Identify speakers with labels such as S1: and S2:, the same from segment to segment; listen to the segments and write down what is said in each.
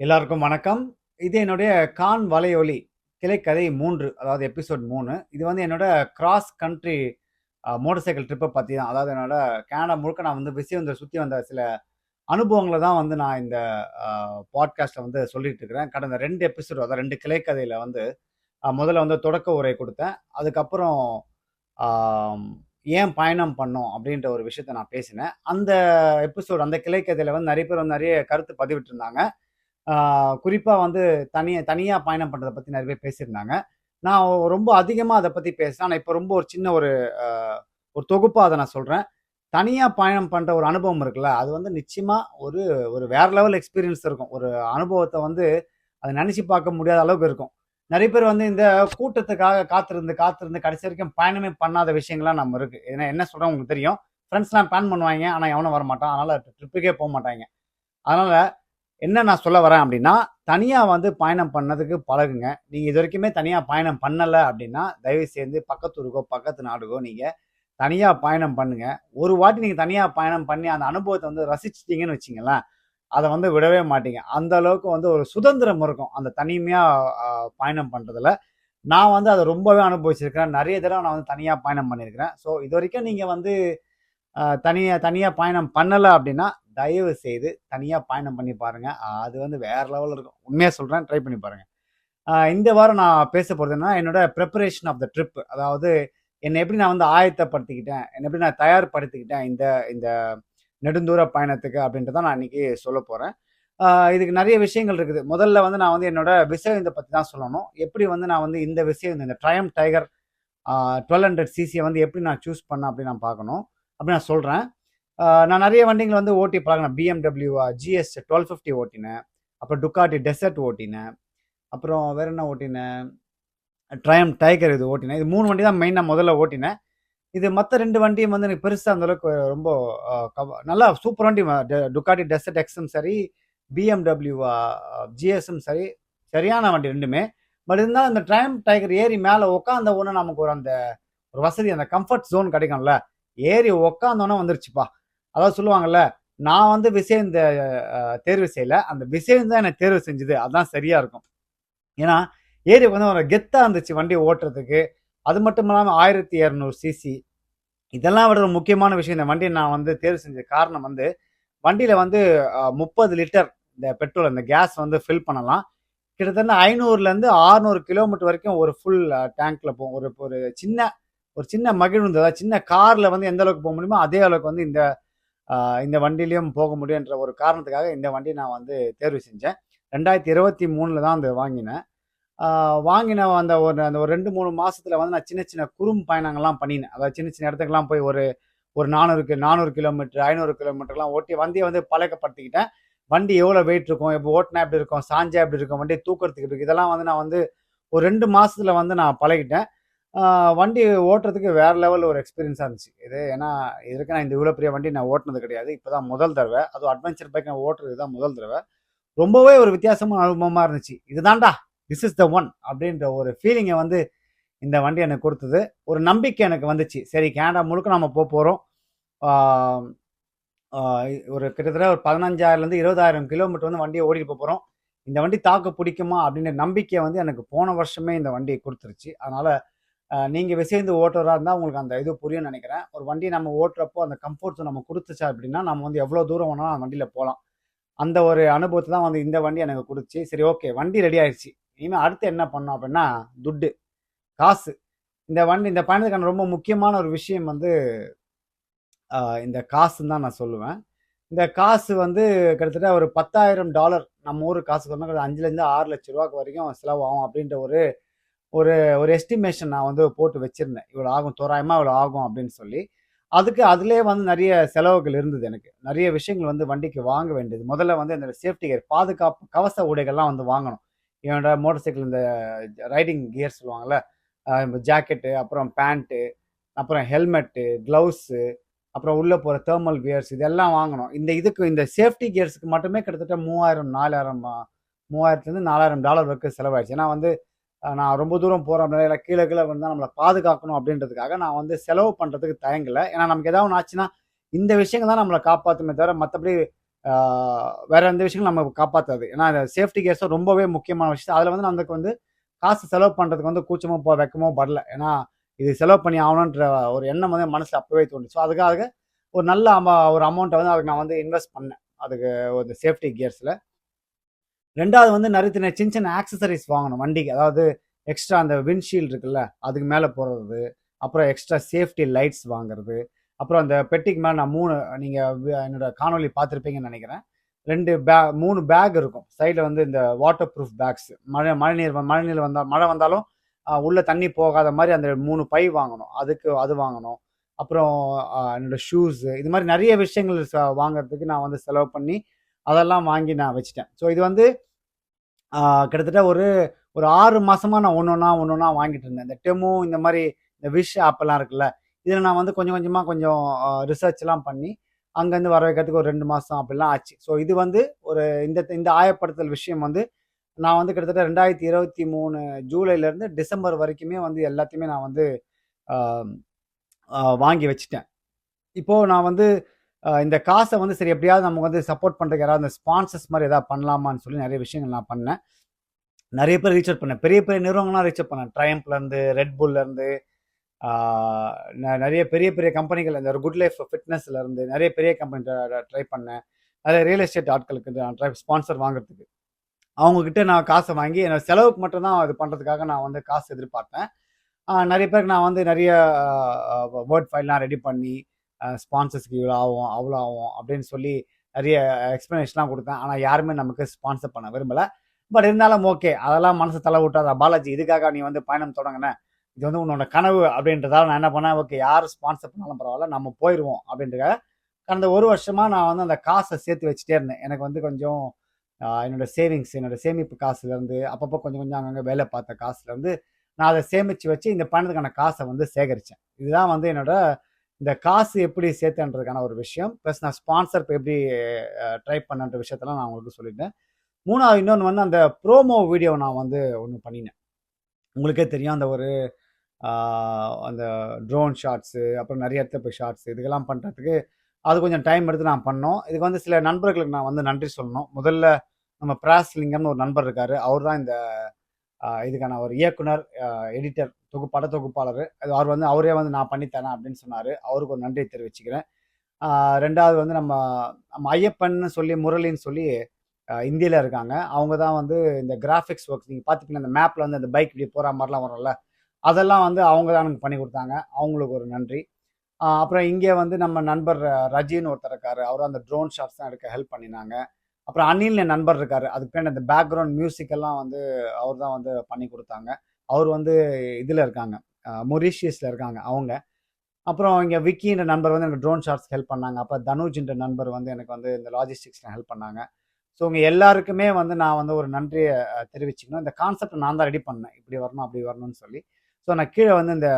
S1: எல்லாருக்கும் வணக்கம். இது என்னுடைய கான் வலையொலி கிளைக்கதை 3 அதாவது எபிசோட் 3. இது வந்து என்னோட கிராஸ் கண்ட்ரி மோட்டார் சைக்கிள் ட்ரிப்ப பத்தி தான். அதாவது என்னோட கனடா முழுக்க நான் வந்து சுத்தி வந்த சில அனுபவங்கள தான் வந்து நான் இந்த அ பாட்காஸ்ட்ல வந்து சொல்லிட்டு இருக்கிறேன். கடந்த 2 எபிசோட் அதாவது 2 கிளைக்கதையில வந்து முதல்ல வந்து தொடக்க உரை குடுத்தேன். அதுக்கப்புறம் ஆம் ஏன் பயணம் பண்ணோம் அப்படின்ற ஒரு விஷயத்த நான் பேசினேன். அந்த எபிசோட் அந்த கிளைக்கதையில வந்து நெறைய பேர் வந்து நெறைய கருத்து பதிவிட்டிருந்தாங்க. ஆ குறிப்பா வந்து தனியா பயணம் பண்றத பத்தி நெறைய பேர் பேசியிருந்தாங்க. நான் ரொம்ப அதிகமா அத பத்தி பேசல. ஆனா இப்ப ரொம்ப ஒரு சின்ன அ ஒரு தொகுப்பா அத நான் சொல்றேன். தனியா பயணம் பண்ற ஒரு அனுபவம் இருக்குல்ல, அது வந்து நிச்சயமா ஒரு ஒரு வேற லெவல் எக்ஸ்பீரியன்ஸ் இருக்கும். ஒரு அனுபவத்த வந்து அத நெனச்சு பார்க்க முடியாத அளவுக்கு இருக்கும். நெறைய பேர் வந்து இந்த கூட்டத்துக்காக காத்திருந்து, காத்திருந்து கடைசி வரைக்கும் பயணமே பண்ணாத விஷயங்கள்லாம் நம்ம இருக்கு. ஏன்னா என்ன சொல்றேன் உங்களுக்கு தெரியும். ஃபிரெண்ட்ஸ்லாம் பிளான் பண்ணுவாய்ங்க. ஆனா எவனும் வரமாட்டான். அதனால ட்ரிப்புக்கே போமாட்டாய்ங்க. அதனால என்ன நான் சொல்ல வரேன் அப்படின்னா, தனியா வந்து பயணம் பண்ணதுக்கு பழகுங்க. நீங்க இதுவரைக்குமே தனியா பயணம் பண்ணல அப்படின்னா, தயவு செய்து பக்கத்து ஊருக்கோ, பக்கத்து நாடுக்கோ நீங்க தனியா பயணம் பண்ணுங்க. ஒரு வாட்டி நீங்க தனியா பயணம் பண்ணி அந்த அனுபவத்த வந்து ரசிச்சுட்டீங்கன்னு வச்சுக்கங்களேன், அத வந்து விடவே மாட்டீங்க. அந்த அளவுக்கு வந்து ஒரு சுதந்திரம் இருக்கும். அந்த தனிமையா அ பயணம் பண்றதுல. நான் வந்து அத ரொம்பவே அனுபவிச்சிருக்கிறேன். நெறைய தடவ நான் வந்து தனியா பயணம் பண்ணியிருக்கிறேன். ஸோ இதுவரைக்கும் நீங்க வந்து தனியா தனியா பயணம் பண்ணல அப்படின்னா, தயவு செய்து தனியா பயணம் பண்ணி பாருங்க. அது வந்து வேற லெவல்ல இருக்கும். உண்மையா சொல்றேன். ட்ரை பண்ணி பாருங்க. இந்த வாரம் நான் பேச போறது என்னன்னா, என்னோட பிரிப்பரேஷன் ஆஃப் த ட்ரிப். அதாவது என்ன எப்படி நான் வந்து ஆயத்தப்படுத்திக்கிட்டேன், என்ன எப்படி நான் தயார்படுத்திக்கிட்டேன் இந்த இந்த நெடுந்தூர பயணத்துக்கு அப்படின்றத நான் இன்னைக்கு சொல்லப் போறேன். ஆ இதுக்கு நெறைய விஷயங்கள் இருக்குது. முதல்ல வந்து நான் வந்து என்னோட விசையுந்த பத்தி தான் சொல்லணும். எப்படி வந்து நான் வந்து இந்த விசையுந்து இந்த ட்ரையம்ப் டைகர் 1200 சிசிய வந்து எப்படி நான் சூஸ் பண்ணேன் அப்படின்னு நான் பார்க்கணும். அப்படி நான் சொல்றேன். நான் நெறைய வண்டிங்கள வந்து ஓட்டி பழகுனேன். BMW GS 1250 ஓட்டினேன். அப்புறம் Ducati Desert ஓட்டினேன். அப்புறம் வேற என்ன ஓட்டினேன்? Triumph Tiger இது ஓட்டினேன். இது 3 வண்டி தான் மெயினா முதல்ல ஓட்டினேன். இது மத்த 2 வண்டியும் வந்து எனக்கு பெருசா அந்த அளவுக்கு ரொம்ப நல்லா சூப்பர் வண்டி Ducati Desert Xம் சரி, BMW GSம் சரி, சரியான வண்டி 2மே. பட் இருந்தாலும் அந்த Triumph Tiger ஏறி மேல உட்கார்ந்த உடனே நமக்கு ஒரு வசதி அந்த கம்ஃபர்ட் ஜோன் கிடைக்கும்ல. ஏறி உட்கார்ந்தோனே வந்துருச்சுப்பா. அதாவது சொல்லுவாங்கல்ல, நான் வந்து விசைந்த தேர்வு செய்யல. அந்த விசையும் தான் என்ன தேர்வு செஞ்சது. அதான் சரியா இருக்கும். ஏன்னா, ஏறி உட்காந்தா ஒரு கெத்தா இருந்துச்சு வண்டிய ஓட்டுறதுக்கு. அது மட்டும் இல்லாம 1200 சிசி. இதெல்லாம் விட ஒரு முக்கியமான விஷயம். இந்த வண்டிய நான் வந்து தேர்வு செஞ்ச காரணம் வந்து, வண்டியில வந்து 30 லிட்டர் இந்த பெட்ரோல் இந்த கேஸ் வந்து ஃபில் பண்ணலாம். கிட்டத்தட்ட 500லேருந்து 600 கிலோமீட்டர் வரைக்கும் ஒரு ஃபுல் டேங்க்ல போகும். ஒரு ஒரு சின்ன ஒரு சின்ன மகிழுந்து அதாவது சின்ன கார்ல வந்து எந்த அளவுக்கு போ முடியுமோ, அதே அளவுக்கு வந்து இந்த வண்டியிலயும் போக முடியுன்ற ஒரு காரணத்துக்காக இந்த வண்டிய நான் வந்து தேர்வு செஞ்சேன். 2023ல தான் அது வாங்கினேன். ஆ வாங்கின அந்த ஒரு 2, 3 மாசத்துல வந்து நான் சின்ன சின்ன குறும் பயணங்கள்லாம் பண்ணினேன். அதாவது சின்ன சின்ன இடத்துக்குலாம் போய் ஒரு 400 கிலோமீட்டர், 500 கிலோமீட்டர்லாம் ஓட்டி வண்டிய வந்து பழக்கப்படுத்திக்கிட்டேன். வண்டி எவ்வளோ வெயிட் இருக்கும், இப்போ ஓட்டுனா எப்படி இருக்கும், சாஞ்சா எப்படி இருக்கும், வண்டிய தூக்குறதுக்கு எப்படி இருக்கும், இதெல்லாம் வந்து நான் வந்து ஒரு 2 மாசத்துல வந்து நான் பழகிட்டேன். ஆ வண்டி ஓட்டுறதுக்கு வேற லெவல் ஒரு எக்ஸ்பீரியன்ஸா இருந்துச்சு. ஏன்னா, இதுவரைக்கும் நான் இந்த இவ்வளோ பெரிய வண்டி நான் ஓட்டுனது கிடையாது. இப்பதான் முதல் தடவ. அதுவும் அட்வென்ச்சர் பைக் நான் ஓட்டுறது இதான் முதல் தடவ. ரொம்பவே ஒரு வித்தியாசமான அனுபவமா இருந்துச்சு. இதுதான்டா திஸ் இஸ் த ஒன் அப்படின்ற ஒரு ஃபீலிங்க வந்து இந்த வண்டி எனக்கு குடுத்தது. ஒரு நம்பிக்கை எனக்கு வந்துச்சு. சரி கனடா முழுக்க நம்ம போறோம். ஆ ஆ ஒரு கிட்டத்தட்ட ஒரு 15,000லேருந்து 20,000 கிலோமீட்டர் வந்து வண்டிய ஓட்டிட்டு போறோம். இந்த வண்டி தாக்கு பிடிக்குமா அப்படின்ற நம்பிக்கை வந்து எனக்கு போன வருஷமே இந்த வண்டி குடுத்துருச்சு. அதனால நீங்க விசைந்து ஓட்டுறதா இருந்தா உங்களுக்கு அந்த இது புரியும்னு நெனைக்கிறேன். ஒரு வண்டிய நம்ம ஓட்டுறப்போ அந்த கம்ஃபோர்ட் ஜோன் நமக்கு குடுத்துச்சு அப்படின்னா, நம்ம வந்து எவ்வளோ தூரம் வேணாலும் அந்த வண்டியில போலாம். அந்த ஒரு அனுபவத்த தான் வந்து இந்த வண்டி எனக்கு குடுத்துச்சு. சரி ஓகே வண்டி ரெடி ஆயிருச்சு. இனிமே அடுத்து என்ன பண்ணணும் அப்படின்னா, துட்டு, காசு. இந்த பயணத்துக்கான ரொம்ப முக்கியமான ஒரு விஷயம் வந்து இந்த காசுன்னு தான் நான் சொல்லுவேன். இந்த காசு வந்து கிட்டத்தட்ட ஒரு $10,000 நம்ம ஊரு காசு சொன்னா 5லருந்து $6,00,000 வரைக்கும் செலவாகும் அப்படின்ற ஒரு ஒரு ஒரு எஸ்டிமேஷன் நான் வந்து போட்டு வச்சிருந்தேன். இவ்வளோ ஆகும் தோராயமா இவ்வளோ ஆகும் அப்படின்னு சொல்லி. அதிலேயே வந்து நெறைய செலவுகள் இருந்தது எனக்கு. நெறைய விஷயங்கள் வந்து வண்டிக்கு வாங்க வேண்டியது. முதல்ல வந்து இந்த சேஃப்டி கியர் பாதுகாப்பு கவச உடைகள்லாம் வந்து வாங்கணும். என்னோட மோட்டார் சைக்கிள் இந்த ரைடிங் கியர் சொல்லுவாங்கல்ல. ஜாக்கெட்டு, அப்புறம் பேண்ட்டு, அப்புறம் ஹெல்மெட்டு, கிளவுஸு, அப்புறம் உள்ள போற தெர்மல் வியர்ஸ் இதெல்லாம் வாங்கணும். இந்த சேஃப்டி கியர்ஸ்க்கு மட்டுமே கிட்டத்தட்ட 3000, 4000 $3000லேருந்து $4000 வரைக்கும் செலவாயிடுச்சு. ஏன்னா வந்து நான் ரொம்ப தூரம் போறோம் அப்படின்னா கீழ கீழ விழுந்தா நம்மள பாதுகாக்கணும் அப்படின்றதுக்காக நான் வந்து செலவு பண்றதுக்கு தயங்கல. ஏன்னா நமக்கு ஏதாவது ஒண்ணு ஆச்சுன்னா, இந்த விஷயங்கள் தான் நம்மள காப்பாத்துமே தவிர மத்தபடி வேற எந்த விஷயங்களும் நம்ம காப்பாற்றாது. ஏன்னா சேஃப்டி கேர்ஸும் ரொம்பவே முக்கியமான விஷயம். அதில் வந்து நமக்கு வந்து காசு செலவு பண்ணுறதுக்கு வந்து கூச்சமோ வெக்கமோ படல. ஏன்னா இது செலவு பண்ணி ஆகணுன்ற ஒரு எண்ணம் வந்து மனசில் அப்பவே தோணுச்சு. ஸோ அதுக்காக ஒரு நல்ல ஒரு அமௌண்ட்டை வந்து அதுக்கு நான் வந்து இன்வெஸ்ட் பண்ணேன். அதுக்கு ஒரு சேஃப்டி கியர்ஸில். ரெண்டாவது வந்து நிறைய சின்ன சின்ன ஆக்சசரிஸ் வாங்கணும் வண்டிக்கு. அதாவது எக்ஸ்ட்ரா அந்த விண்ட்ஷீல்டு இருக்குல்ல, அதுக்கு மேலே போடுறது, அப்புறம் எக்ஸ்ட்ரா சேஃப்டி லைட்ஸ் வாங்குறது, அப்புறம் அந்த பெட்டிக்கு மேலே நான் 3 நீங்கள் என்னோட காணொலி பார்த்துருப்பீங்கன்னு நினைக்கிறேன். 3 பேக் இருக்கும் சைடில் வந்து இந்த வாட்டர் ப்ரூஃப் பேக்ஸ். மழைநீர் வந்தால் மழை வந்தாலும் உள்ள தண்ணி போகாத மாதிரி அந்த 3 பை வாங்கணும். அது வாங்கணும். அப்புறம் என்னோட ஷூஸ், இது மாதிரி நிறைய விஷயங்கள் வாங்குறதுக்கு நான் வந்து செலவு பண்ணி அதெல்லாம் வாங்கி நான் வச்சுட்டேன். ஸோ இது வந்து கிட்டத்தட்ட ஒரு 6 மாசமா நான் ஒன்னொன்னா வாங்கிட்டு இருந்தேன். இந்த டெமோ இந்த மாதிரி இந்த விஷ் ஆப்பெல்லாம் இருக்குல்ல, இதில் நான் வந்து கொஞ்சம் கொஞ்சமாக கொஞ்சம் ரிசர்ச்லாம் பண்ணி அங்கேருந்து வர வைக்கிறதுக்கு ஒரு 2 மாதம் அப்படிலாம் ஆச்சு. ஸோ இது வந்து ஒரு இந்த ஆயப்படுத்தல் விஷயம் வந்து நான் வந்து கிட்டத்தட்ட 2023 ஜூலைலேருந்து டிசம்பர் வரைக்குமே வந்து எல்லாத்தையுமே நான் வந்து வாங்கி வச்சுட்டேன். இப்போது நான் வந்து இந்த காசை வந்து சரி எப்படியாவது நமக்கு வந்து சப்போர்ட் பண்ணுறதுக்கு யாராவது இந்த ஸ்பான்சர்ஸ் மாதிரி எதாவது பண்ணலாமான்னு சொல்லி நிறைய விஷயங்கள் நான் பண்ணேன். நிறைய பேர் ரீச் அவுட் பண்ணேன். பெரிய பெரிய நிறுவனங்கள்லாம் ரீச் அவுட் பண்ணேன். ட்ரையம்ப்லேருந்து, ரெட்புல்லேருந்து, நிறைய பெரிய பெரிய கம்பெனிகள், இந்த குட் லைஃப் ஃபிட்னஸ்லேருந்து நிறைய பெரிய கம்பெனி ட்ரை பண்ணேன். நிறைய ரியல் எஸ்டேட் ஆட்களுக்கு நான் ஸ்பான்சர் வாங்குறதுக்கு அவங்கக்கிட்ட நான் காசை வாங்கி என்னோட செலவுக்கு மட்டும்தான் அது பண்ணுறதுக்காக நான் வந்து காசு எதிர்பார்த்தேன். நிறைய பேருக்கு நான் வந்து நிறைய வேர்ட் ஃபைல்லாம் ரெடி பண்ணி ஸ்பான்சர்ஸ்க்கு இவ்வளோ ஆகும் அவ்வளோ ஆகும் அப்படின்னு சொல்லி நிறைய எக்ஸ்ப்ளனேஷன்லாம் கொடுத்தேன். ஆனால் யாருமே நமக்கு ஸ்பான்சர் பண்ண விரும்பலை. பட் இருந்தாலும் ஓகே, அதெல்லாம் மனசு தலை விட்டாத பாலாஜி, இதுக்காக நீ வந்து பயணம் தொடங்கினேன், இது வந்து உன்னோட கனவு அப்படின்றதால நான் என்ன பண்ணேன், ஓகே யார் ஸ்பான்சர் பண்ணாலும் பரவாயில்ல நம்ம போயிடுவோம் அப்படின்றத கடந்த 1 வருஷமா நான் வந்து அந்த காசை சேர்த்து வச்சுட்டே இருந்தேன். எனக்கு வந்து கொஞ்சம் என்னோட சேவிங்ஸ், என்னோட சேமிப்பு காசுலேருந்து அப்பப்போ கொஞ்சம் கொஞ்சம் அங்கங்கே வேலை பார்த்த காசுலேருந்து நான் அதை சேமித்து வச்சு இந்த பயணத்துக்கான காசை வந்து சேகரித்தேன். இதுதான் வந்து என்னோட இந்த காசு எப்படி சேர்த்துன்றதுக்கான ஒரு விஷயம். ப்ளஸ் நான் ஸ்பான்சர் இப்போ எப்படி ட்ரை பண்ணன்ற விஷயத்தெல்லாம் நான் உங்களுக்கு சொல்லிட்டேன். 3வது இன்னொன்று வந்து அந்த ப்ரோமோ வீடியோ நான் வந்து ஒன்று பண்ணினேன். உங்களுக்கே தெரியும், அந்த ஒரு அந்த ட்ரோன் ஷாட்ஸு, அப்புறம் நிறைய இடத்துல போய் ஷாட்ஸு இதுக்கெல்லாம் பண்ணுறதுக்கு அது கொஞ்சம் டைம் எடுத்து நான் பண்ணோம். இதுக்கு வந்து சில நண்பர்களுக்கு நான் வந்து நன்றி சொல்லணும். முதல்ல நம்ம பிராஸ்லிங்கம்னு ஒரு நண்பர் இருக்கார். அவர் தான் இந்த இதுக்கான ஒரு இயக்குனர், எடிட்டர், பட தொகுப்பாளர். அவர் வந்து அவரே வந்து நான் பண்ணித்தரேன் அப்படின்னு சொன்னார். அவருக்கு ஒரு நன்றியை தெரிவிச்சுக்கிறேன். 2வது வந்து நம்ம ஐயப்பன் சொல்லி, முரளின்னு சொல்லி இந்தியாவில் இருக்காங்க. அவங்க தான் வந்து இந்த கிராஃபிக்ஸ் ஒர்க்ஸ் நீங்கள் பார்த்துப்பீங்க, அந்த மேப்பில் வந்து அந்த பைக் இப்படி போகிற மாதிரிலாம் வரும்ல, அதெல்லாம் வந்து அவங்க தான் எனக்கு பண்ணி கொடுத்தாங்க. அவங்களுக்கு ஒரு நன்றி. அப்புறம் இங்கே வந்து நம்ம நண்பர் ரஜின்னு ஒருத்தர் இருக்கார். அவரும் அந்த ட்ரோன் ஷாட்ஸ் தான் எடுக்க ஹெல்ப் பண்ணினாங்க. அப்புறம் அனில் என் நண்பர் இருக்கார். அதுக்கு பின்னாடி அந்த பேக்ரவுண்ட் மியூசிக் எல்லாம் வந்து அவர் தான் வந்து பண்ணி கொடுத்தாங்க. அவர் வந்து இதில் இருக்காங்க, மொரீஷியஸில் இருக்காங்க அவங்க. அப்புறம் இங்கே விக்கின்ற நண்பர் வந்து எனக்கு ட்ரோன் ஷாட்ஸ் ஹெல்ப் பண்ணாங்க. அப்போ தனுஜ்ன்ற நண்பர் வந்து எனக்கு வந்து இந்த லாஜிஸ்டிக்ஸில் ஹெல்ப் பண்ணாங்க. ஸோ உங்கள் எல்லாருக்குமே வந்து நான் வந்து ஒரு நன்றியை தெரிவிச்சுக்கணும். இந்த கான்செப்ட் நான் தான் ரெடி பண்ணேன், இப்படி வரணும் அப்படி வரணும்னு சொல்லி. ஸோ நான் கீழே வந்து இந்த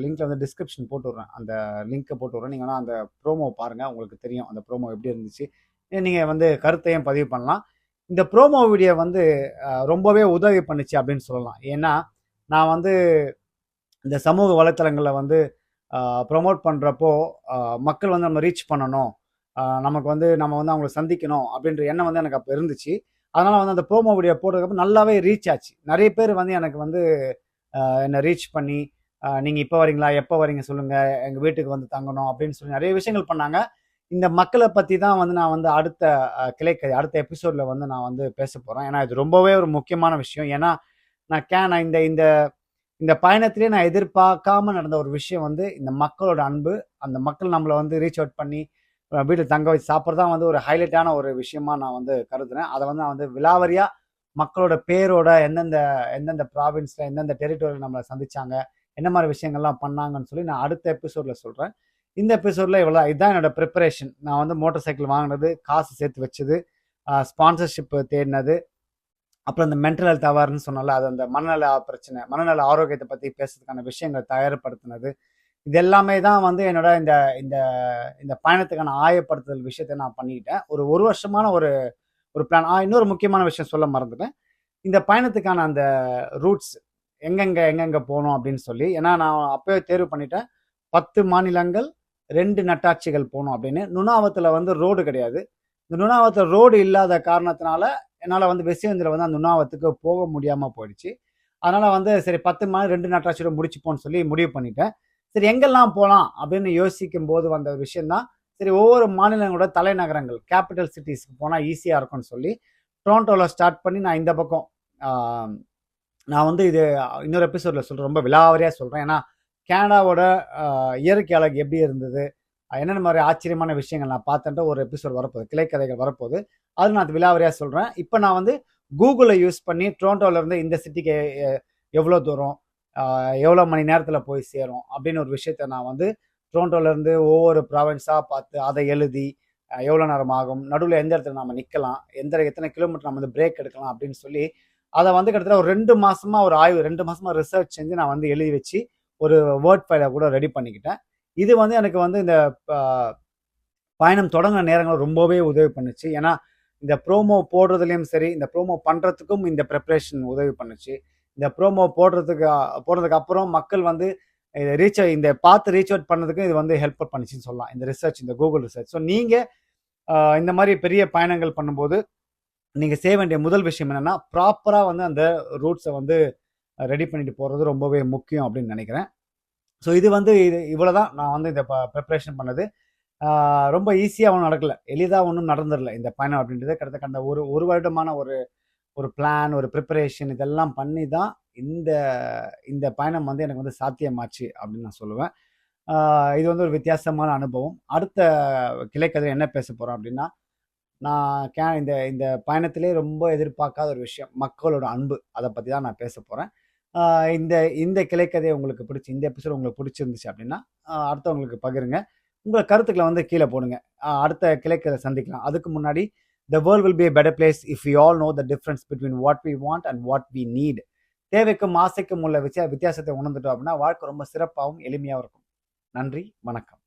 S1: லிங்க்கில் வந்து டிஸ்கிரிப்ஷன் போட்டு விட்றேன். அந்த லிங்க்கை போட்டு விட்றேன். நீங்கள் வேணால் அந்த ப்ரோமோ பாருங்கள், உங்களுக்கு தெரியும் அந்த ப்ரோமோ எப்படி இருந்துச்சு. நீங்கள் வந்து கருத்தையும் பதிவு பண்ணலாம். இந்த ப்ரோமோ வீடியோ வந்து ரொம்பவே உதவி பண்ணுச்சு அப்படின்னு சொல்லலாம். ஏன்னா நான் வந்து இந்த சமூக வலைத்தளங்களில் வந்து ப்ரொமோட் பண்ணுறப்போ மக்கள் வந்து நம்ம ரீச் பண்ணணும், நமக்கு வந்து நம்ம வந்து அவங்களை சந்திக்கணும் அப்படின்ற எண்ணம் வந்து எனக்கு அப்போ இருந்துச்சு. அதனால் வந்து அந்த ப்ரோமோ வீடியோ போடுறதுக்கு நல்லாவே ரீச் ஆச்சு. நிறைய பேர் வந்து எனக்கு வந்து என்னை ரீச் பண்ணி நீங்கள் இப்போ வரீங்களா, எப்போ வரீங்க சொல்லுங்கள், எங்கள் வீட்டுக்கு வந்து தங்கணும் அப்படின்னு சொல்லி நிறைய விஷயங்கள் பண்ணாங்க. இந்த மக்களை பற்றி தான் வந்து நான் வந்து அடுத்த கிளைக்கதை அடுத்த எபிசோடில் வந்து நான் வந்து பேச போகிறேன். ஏன்னா இது ரொம்பவே ஒரு முக்கியமான விஷயம். ஏன்னா நான் இந்த இந்த இந்த பயணத்திலே நான் எதிர்பார்க்காம நடந்த ஒரு விஷயம் வந்து இந்த மக்களோட அன்பு. அந்த மக்கள் நம்மளை வந்து ரீச் அவுட் பண்ணி வீட்டில் தங்க வச்சு சாப்பிட்றதான் வந்து ஒரு ஹைலைட்டான ஒரு விஷயமா நான் வந்து கருதுறேன். அதை வந்து நான் வந்து விலாவரியாக மக்களோட பேரோட எந்தெந்த ப்ராவின்ஸில் எந்தெந்த டெரிட்டோரியில் நம்மளை சந்திச்சாங்க, என்ன மாதிரி விஷயங்கள்லாம் பண்ணாங்கன்னு சொல்லி நான் அடுத்த எபிசோடில் சொல்கிறேன். இந்த எபிசோடில் இவ்வளோ, இதுதான் என்னோட ப்ரிப்பரேஷன். நான் வந்து மோட்டார் சைக்கிள் வாங்கினது, காசு சேர்த்து வச்சது, ஸ்பான்சர்ஷிப் தேடினது, அப்புறம் இந்த மென்டல் ஹெல்த் அவேர்னஸ் சொன்னால அது அந்த மனநல பிரச்சனை, மனநல ஆரோக்கியத்தை பற்றி பேசுறதுக்கான விஷயங்களை தயார்படுத்தினது, இது எல்லாமே தான் வந்து என்னோட இந்த இந்த இந்த பயணத்துக்கான ஆயப்படுத்துதல் விஷயத்தை நான் பண்ணிக்கிட்டேன். ஒரு வருஷமான ஒரு பிளான். இன்னொரு முக்கியமான விஷயம் சொல்ல மறந்துட்டேன். இந்த பயணத்துக்கான அந்த ரூட்ஸ் எங்கெங்கே போகணும் அப்படின்னு சொல்லி, ஏன்னா நான் அப்போவே தேர்வு பண்ணிட்டேன், 10 மாநிலங்கள் 2 நட்டாட்சிகள் போகணும் அப்படின்னு. நுணாவத்தில் வந்து ரோடு கிடையாது. இந்த நுணாவத்தில் ரோடு இல்லாத காரணத்தினால என்னால் வந்து வெஸ்டிவந்தில் வந்து அந்த நுணாவத்துக்கு போக முடியாமல் போயிடுச்சு. அதனால் வந்து சரி 10 மணி 2 நட்ராட்சியோட முடிச்சுப்போன்னு சொல்லி முடிவு பண்ணிட்டேன். சரி எங்கெல்லாம் போகலாம் அப்படின்னு யோசிக்கும் போது வந்த ஒரு விஷயம்தான், சரி ஒவ்வொரு மாநிலங்களோட தலைநகரங்கள் கேபிட்டல் சிட்டிஸ்க்கு போனால் ஈஸியாக இருக்கும்னு சொல்லி டொரண்டோவில் ஸ்டார்ட் பண்ணி நான் இந்த பக்கம் நான் வந்து இது இன்னொரு எபிசோடில் சொல்கிறேன், ரொம்ப விலாவரியாக சொல்கிறேன். ஏன்னா கனடாவோட இயற்கை அழகு எப்படி இருந்தது, என்னென்ன மாதிரி ஆச்சரியமான விஷயங்கள் நான் பார்த்தேன்ட்டு ஒரு எபிசோட் வரப்போகுது, கிளைக்கதைகள் வரப்போகுது. அது நான் விலாவரியாக சொல்கிறேன். இப்போ நான் வந்து கூகுளை யூஸ் பண்ணி டொரண்டோவிலேருந்து இந்த சிட்டிக்கு எவ்வளோ தூரம், எவ்வளோ மணி நேரத்தில் போய் சேரும் அப்படின்னு ஒரு விஷயத்த நான் வந்து டொரண்டோவிலேருந்து ஒவ்வொரு ப்ராவின்ஸாக பார்த்து அதை எழுதி எவ்வளோ நேரம் ஆகும், நடுவில் எந்த இடத்துல நம்ம நிற்கலாம், எத்தனை கிலோமீட்டர் நம்ம வந்து பிரேக் எடுக்கலாம் அப்படின்னு சொல்லி அதை வந்து கிட்டத்தட்ட ஒரு 2 மாசமா ஒரு ஆய்வு, 2 மாசமா ரிசர்ச் செஞ்சு நான் வந்து எழுதி வச்சு ஒரு வேர்ட் ஃபைலை கூட ரெடி பண்ணிக்கிட்டேன். இது வந்து எனக்கு வந்து இந்த பயணம் தொடங்கின நேரங்கள் ரொம்பவே உதவி பண்ணுச்சு. ஏன்னா இந்த ப்ரோமோ போடுறதுலையும் சரி, இந்த ப்ரோமோ பண்ணுறதுக்கும் இந்த ப்ரிப்ரேஷன் உதவி பண்ணுச்சு. இந்த ப்ரோமோ போடுறதுக்கு அப்புறம் மக்கள் வந்து இந்த பார்த்து ரீச் அவுட் பண்ணதுக்கு இது வந்து ஹெல்ப் பண்ணுச்சுன்னு சொல்லலாம், இந்த ரிசர்ச், இந்த கூகுள் ரிசர்ச். ஸோ நீங்கள் இந்த மாதிரி பெரிய பயணங்கள் பண்ணும்போது நீங்கள் செய்ய வேண்டிய முதல் விஷயம் என்னென்னா, ப்ராப்பராக வந்து அந்த ரூட்ஸை வந்து ரெடி பண்ணிட்டு போகிறது ரொம்பவே முக்கியம் அப்படின்னு நினைக்கிறேன். ஸோ இது வந்து இவ்வளோ தான் நான் வந்து இந்த ப்ரிப்ரேஷன் பண்ணது. ரொம்ப ஈஸியாக ஒன்றும் நடக்கலை, எளிதாக ஒன்றும் நடந்துடல இந்த பயணம் அப்படின்றது. கிட்டத்தட்ட ஒரு வருடமான ஒரு பிளான், ஒரு ப்ரிப்பரேஷன் இதெல்லாம் பண்ணி தான் இந்த பயணம் வந்து எனக்கு வந்து சாத்தியமாச்சு அப்படின்னு நான் சொல்லுவேன். இது வந்து ஒரு வித்தியாசமான அனுபவம். அடுத்த கிளைக்கதையில் என்ன பேச போகிறோம் அப்படின்னா, நான் இந்த பயணத்திலே ரொம்ப எதிர்பார்க்காத ஒரு விஷயம், மக்களோட அன்பு. அதை பற்றி தான் நான் பேச போகிறேன். இந்த கிளைக்கதை உங்களுக்கு இந்த எபிசோட் உங்களுக்கு பிடிச்சிருந்துச்சு அப்படின்னா அடுத்தவங்களுக்கு பகிருங்க. உங்கள் கருத்துக்களை வந்து கீழே போடுங்க. அடுத்த கிளைக்கதை சந்திக்கலாம். அதுக்கு முன்னாடி, the world will be a better place if we all know the difference between what we want and what we need. தேவைக்கும் ஆசைக்கும் உள்ள வித்தியாசத்தை உணர்ந்துட்டோம் அப்படின்னா வாழ்க்கை ரொம்ப சிறப்பாகவும் எளிமையாகவும் இருக்கும். நன்றி, வணக்கம்.